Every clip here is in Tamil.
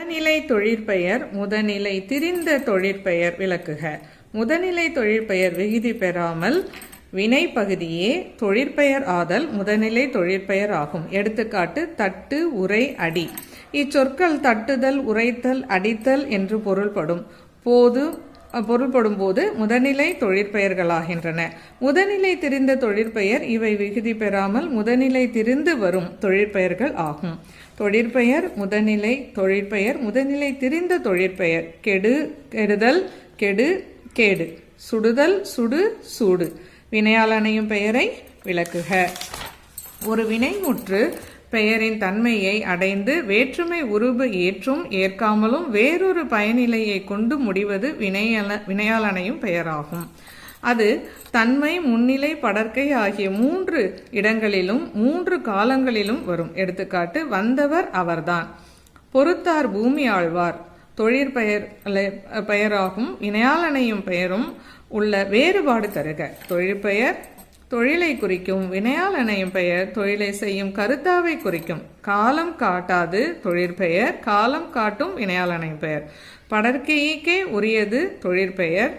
முதநிலை தொழிற்பெயர் முதநிலை திரிந்த தொழிற்பெயர் விளக்குக. முதநிலை தொழிற்பெயர் விகுதி பெறாமல் வினை பகுதியே தொழிற்பெயர் ஆதல் முதநிலை தொழிற்பெயர் ஆகும். எடுத்துக்காட்டு தட்டு, உரை, அடி. இச்சொற்கள் தட்டுதல், உரைத்தல், அடித்தல் என்று பொருள்படும் போது முதநிலை தொழிற்பெயர்களாகின்றன. முதநிலை திரிந்த தொழிற்பெயர் இவை விகுதி பெறாமல் முதநிலை திரிந்து வரும் தொழிற்பெயர்கள் ஆகும். தொழிற்பெயர் முதநிலை தொழிற்பெயர் முதநிலை திரிந்த தொழிற்பெயர் கெடு, கெடுதல், கெடு, கேடு. சுடுதல், சுடு, சூடு. வினையால் அணையும் பெயரை விளக்குக. ஒரு வினைமுற்று பெயரின் தன்மையை அடைந்து வேற்றுமை உருபு ஏற்றும் ஏற்காமலும் வேறொரு பயனிலையை கொண்டு முடிவது வினையால் அணையும் பெயராகும். அது தன்மை, முன்னிலை, படர்க்கை ஆகிய 3 இடங்களிலும் 3 காலங்களிலும் வரும். எடுத்துக்காட்டு வந்தவர் அவர்தான். பொறுத்தார் பூமி ஆழ்வார். தொழிற்பெயராகும் வினையால் அணையும் பெயரும் உள்ள வேறுபாடு தருக. தொழிற்பெயர் தொழிலை குறிக்கும். வினையால் அணையும் பெயர் தொழிலை செய்யும் கருத்தாவை குறிக்கும். காலம் காட்டாது தொழிற்பெயர், காலம் காட்டும் வினையால் அணையும் பெயர். படர்க்கைக்கே உரியது தொழிற்பெயர்,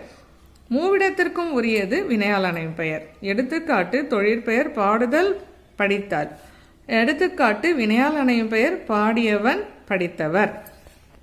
மூவிடத்திற்கும் உரியது வினையால் அணையும் பெயர். எடுத்துக்காட்டு தொழிற்பெயர் பாடுதல், படித்தால். எடுத்துக்காட்டு வினையால் அணையும் பெயர் பாடியவன், படித்தவர்.